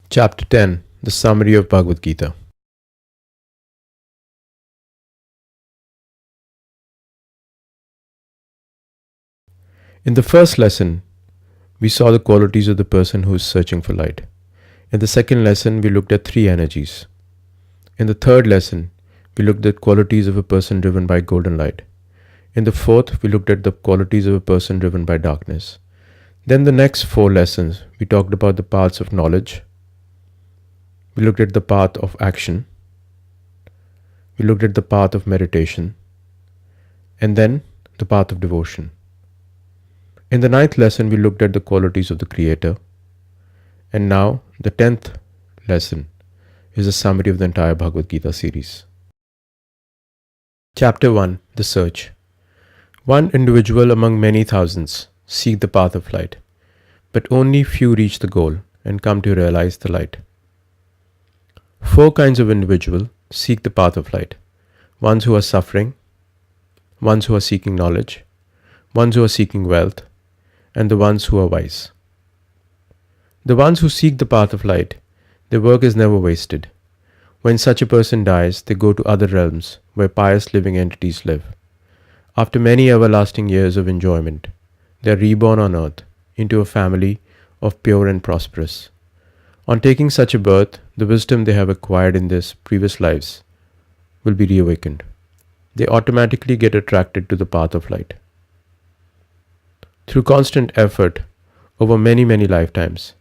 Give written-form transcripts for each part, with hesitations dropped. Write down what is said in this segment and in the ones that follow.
Chapter 10 The Summary of Bhagavad Gita. In the first lesson, we saw the qualities of the person who is searching for light. In the second lesson, we looked at three energies. In the third lesson, we looked at qualities of a person driven by golden light. In the fourth, we looked at the qualities of a person driven by darkness. Then the next four lessons, we talked about the paths of knowledge. We looked at the path of action. We looked at the path of meditation. And then the path of devotion. In the ninth lesson, we looked at the qualities of the Creator. And now, the 10th lesson is a summary of the entire Bhagavad Gita series. Chapter 1 The Search. One individual among many thousands seek the path of light, but only few reach the goal and come to realize the light. Four kinds of individual seek the path of light: ones who are suffering, ones who are seeking knowledge, ones who are seeking wealth, and the ones who are wise. The ones who seek the path of light, their work is never wasted. When such a person dies, they go to other realms where pious living entities live. After many everlasting years of enjoyment, they are reborn on earth into a family of pure and prosperous. On taking such a birth, the wisdom they have acquired in their previous lives will be reawakened. They automatically get attracted to the path of light. Through constant effort over many lifetimes,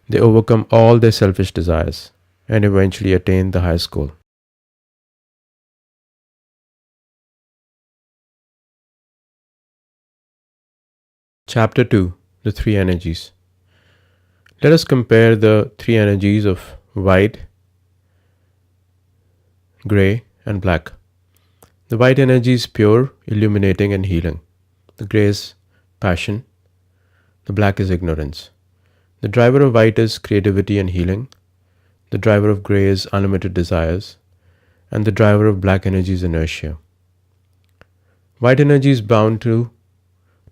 they overcome all their selfish desires and eventually attain the highest goal. Chapter 2 The Three Energies. Let us compare the three energies of white, grey, and black. The white energy is pure, illuminating, and healing. The grey is passion. The black is ignorance. The driver of white is creativity and healing. The driver of grey is unlimited desires. And the driver of black energy is inertia. White energy is bound to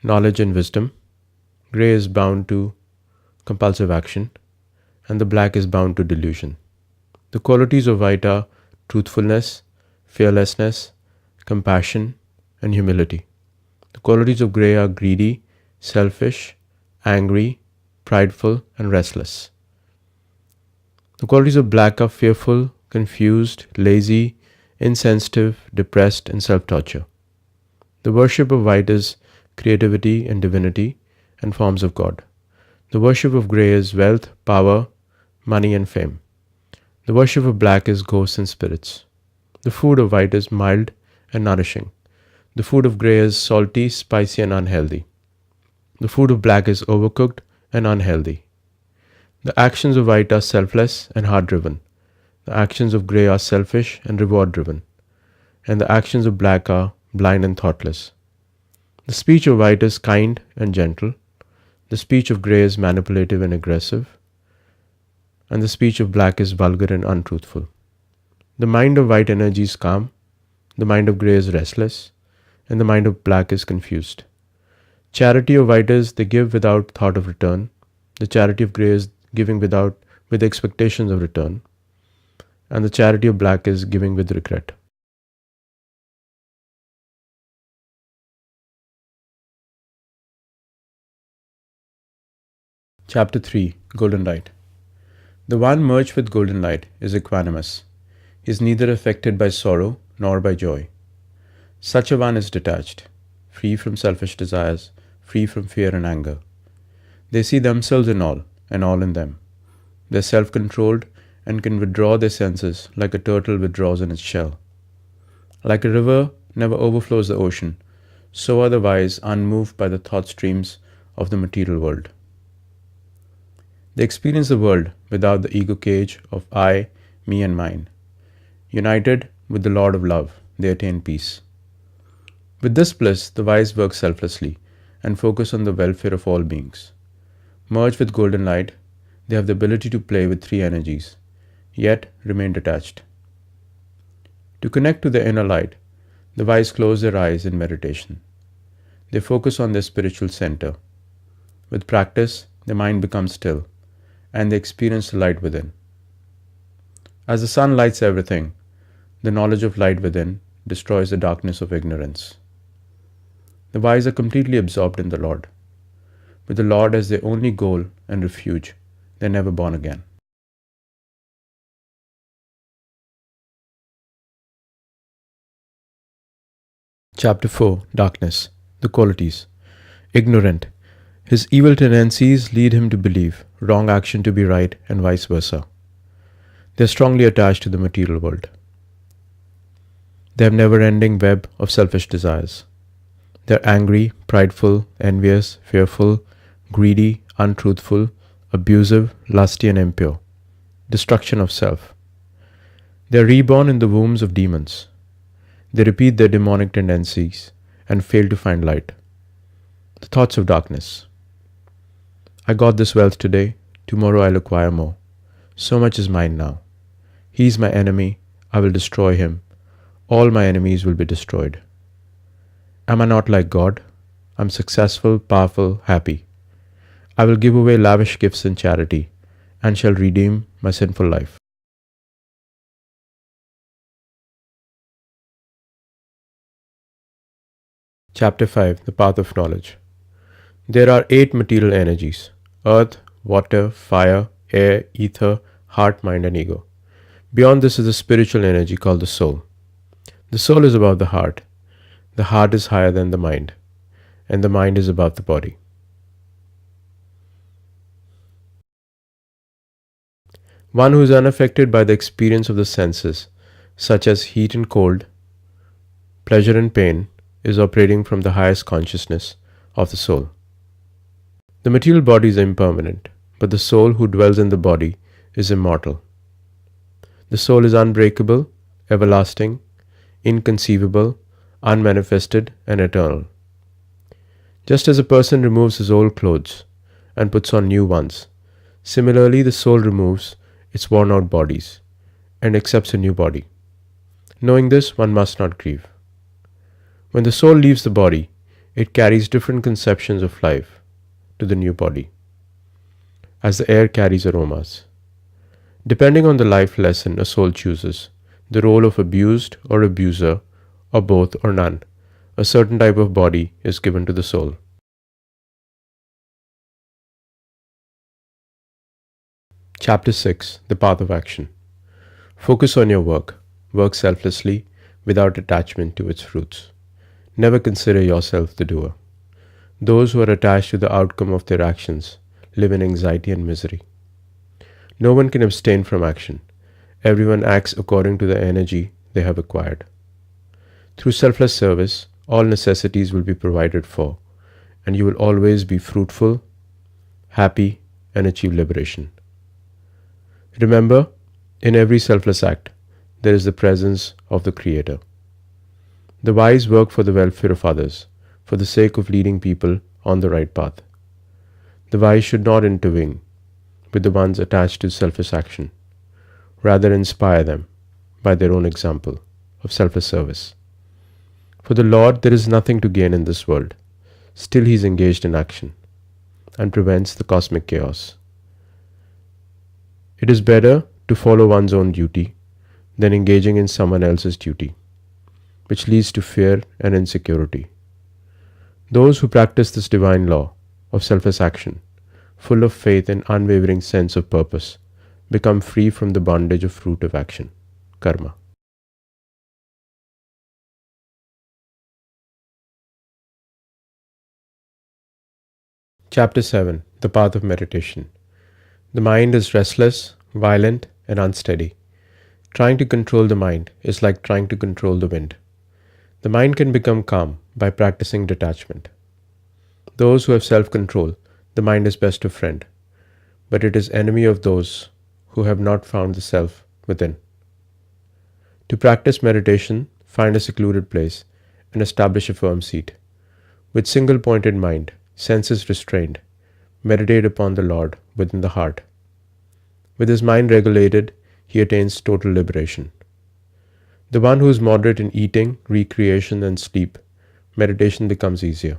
knowledge and wisdom. Grey is bound to compulsive action. And the black is bound to delusion. The qualities of white are truthfulness, fearlessness, compassion, and humility. The qualities of grey are greedy, selfish, angry, prideful, and restless. The qualities of black are fearful, confused, lazy, insensitive, depressed, and self-torture. The worship of white is creativity and divinity and forms of God. The worship of grey is wealth, power, money, and fame. The worship of black is ghosts and spirits. The food of white is mild and nourishing. The food of grey is salty, spicy, and unhealthy. The food of black is overcooked and unhealthy. The actions of white are selfless and heart-driven. The actions of grey are selfish and reward-driven. And the actions of black are blind and thoughtless. The speech of white is kind and gentle. The speech of grey is manipulative and aggressive. And the speech of black is vulgar and untruthful. The mind of white energy is calm. The mind of grey is restless. And the mind of black is confused. Charity of white is they give without thought of return. The charity of grey is giving with expectations of return. And the charity of black is giving with regret. Chapter 3 Golden Light. The one merged with golden light is equanimous. He is neither affected by sorrow nor by joy. Such a one is detached, free from selfish desires, free from fear and anger. They see themselves in all, and all in them. They are self-controlled and can withdraw their senses like a turtle withdraws in its shell. Like a river never overflows the ocean, so are the wise unmoved by the thought streams of the material world. They experience the world without the ego cage of I, me, and mine. United with the Lord of Love, they attain peace. With this bliss, the wise work selflessly and focus on the welfare of all beings. Merged with golden light, they have the ability to play with three energies, yet remain detached. To connect to the inner light, the wise close their eyes in meditation. They focus on their spiritual center. With practice, their mind becomes still, and they experience the light within. As the sun lights everything, the knowledge of light within destroys the darkness of ignorance. The wise are completely absorbed in the Lord. With the Lord as their only goal and refuge, they are never born again. Chapter 4. Darkness. The qualities. Ignorant. His evil tendencies lead him to believe wrong action to be right and vice versa. They are strongly attached to the material world. They have never-ending web of selfish desires. They are angry, prideful, envious, fearful, greedy, untruthful, abusive, lusty and impure. Destruction of self. They are reborn in the wombs of demons. They repeat their demonic tendencies and fail to find light. The thoughts of darkness. I got this wealth today, tomorrow I'll acquire more. So much is mine now. He is my enemy, I will destroy him. All my enemies will be destroyed. Am I not like God? I'm successful, powerful, happy. I will give away lavish gifts in charity and shall redeem my sinful life. Chapter 5. The Path of Knowledge. There are 8 material energies: earth, water, fire, air, ether, heart, mind and ego. Beyond this is a spiritual energy called the soul. The soul is above the heart is higher than the mind, and the mind is above the body. One who is unaffected by the experience of the senses, such as heat and cold, pleasure and pain, is operating from the highest consciousness of the soul. The material body is impermanent, but the soul who dwells in the body is immortal. The soul is unbreakable, everlasting, inconceivable, unmanifested, and eternal. Just as a person removes his old clothes and puts on new ones, similarly the soul removes its worn-out bodies and accepts a new body. Knowing this, one must not grieve. When the soul leaves the body, it carries different conceptions of life to the new body, as the air carries aromas. Depending on the life lesson a soul chooses, the role of abused or abuser, or both or none, a certain type of body is given to the soul. Chapter 6. The Path of Action. Focus on your work. Work selflessly, without attachment to its fruits. Never consider yourself the doer. Those who are attached to the outcome of their actions live in anxiety and misery. No one can abstain from action. Everyone acts according to the energy they have acquired. Through selfless service, all necessities will be provided for, and you will always be fruitful, happy, and achieve liberation. Remember, in every selfless act, there is the presence of the Creator. The wise work for the welfare of others, for the sake of leading people on the right path. The wise should not intervene with the ones attached to selfish action. Rather inspire them by their own example of selfless service. For the Lord there is nothing to gain in this world. Still he is engaged in action and prevents the cosmic chaos. It is better to follow one's own duty than engaging in someone else's duty, which leads to fear and insecurity. Those who practice this divine law of selfless action, full of faith and unwavering sense of purpose, become free from the bondage of fruit of action, karma. Chapter 7. The Path of Meditation. The mind is restless, violent, and unsteady. Trying to control the mind is like trying to control the wind. The mind can become calm by practicing detachment. Those who have self-control, the mind is best of friend, but it is enemy of those who have not found the self within. To practice meditation, find a secluded place and establish a firm seat. With single-pointed mind, senses restrained, meditate upon the Lord within the heart. With his mind regulated, he attains total liberation. The one who is moderate in eating, recreation, and sleep, meditation becomes easier.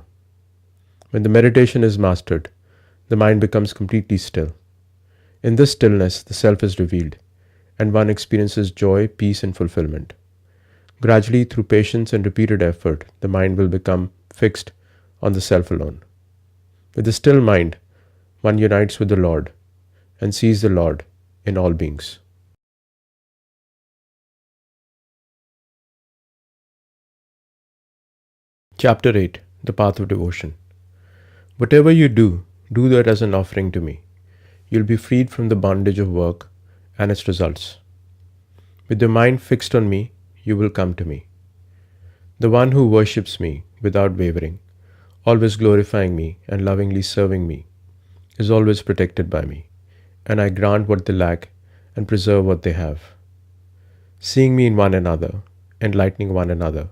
When the meditation is mastered, the mind becomes completely still. In this stillness, the self is revealed, and one experiences joy, peace, and fulfillment. Gradually, through patience and repeated effort, the mind will become fixed on the self alone. With a still mind, one unites with the Lord and sees the Lord in all beings. Chapter 8: The Path of Devotion. Whatever you do, do that as an offering to me. You'll be freed from the bondage of work and its results. With your mind fixed on me, you will come to me. The one who worships me without wavering, always glorifying me and lovingly serving me, is always protected by me, and I grant what they lack and preserve what they have. Seeing me in one another, enlightening one another,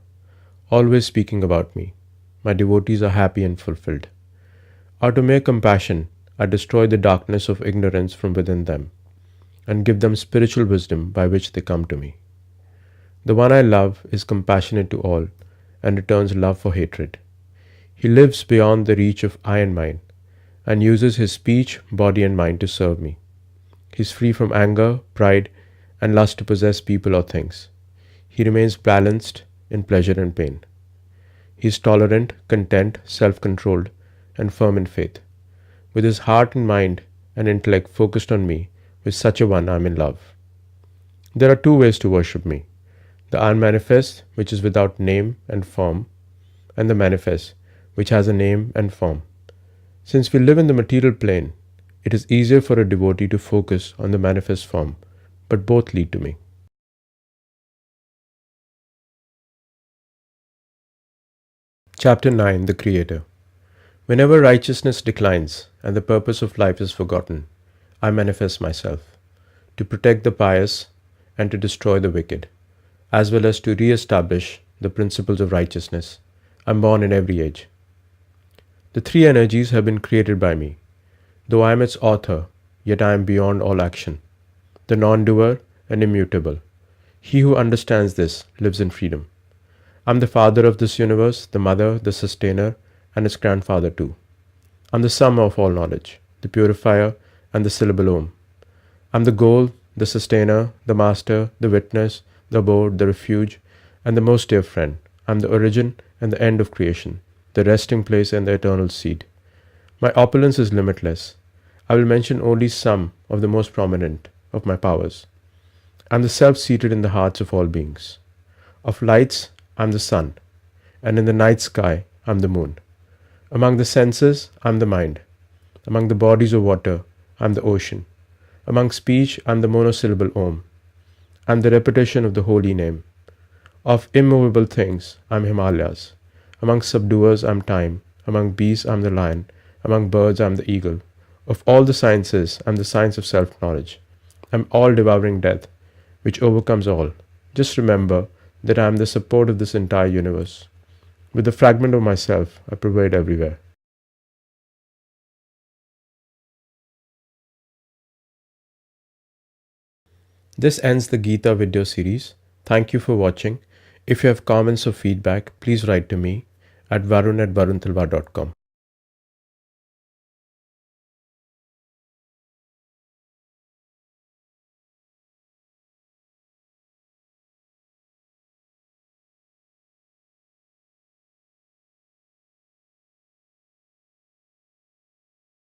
always speaking about me, my devotees are happy and fulfilled. Out of mere compassion, I destroy the darkness of ignorance from within them, and give them spiritual wisdom by which they come to me. The one I love is compassionate to all, and returns love for hatred. He lives beyond the reach of eye and mind, and uses his speech, body, and mind to serve me. He is free from anger, pride, and lust to possess people or things. He remains balanced in pleasure and pain. He is tolerant, content, self-controlled, and firm in faith. With his heart and mind and intellect focused on me, with such a one I am in love. There are two ways to worship me: the unmanifest, which is without name and form, and the manifest, which has a name and form. Since we live in the material plane, it is easier for a devotee to focus on the manifest form, but both lead to me. Chapter 9: The Creator. Whenever righteousness declines and the purpose of life is forgotten, I manifest myself, to protect the pious and to destroy the wicked, as well as to re-establish the principles of righteousness. I am born in every age. The three energies have been created by me. Though I am its author, yet I am beyond all action, the non-doer and immutable. He who understands this lives in freedom. I am the father of this universe, the mother, the sustainer, and its grandfather too. I am the sum of all knowledge, the purifier, and the syllable Om. I am the goal, the sustainer, the master, the witness, the abode, the refuge, and the most dear friend. I am the origin and the end of creation, the resting place and the eternal seed. My opulence is limitless. I will mention only some of the most prominent of my powers. I am the self seated in the hearts of all beings. Of lights, I am the sun, and in the night sky, I am the moon. Among the senses, I am the mind. Among the bodies of water, I am the ocean. Among speech, I am the monosyllable Om. I am the repetition of the holy name. Of immovable things, I am Himalayas. Among subduers, I am time. Among beasts, I am the lion. Among birds, I am the eagle. Of all the sciences, I am the science of self-knowledge. I am all-devouring death, which overcomes all. Just remember that I am the support of this entire universe. With the fragment of myself, I pervade everywhere. This ends the Gita video series. Thank you for watching. If you have comments or feedback, please write to me at varun@varuntalva.com.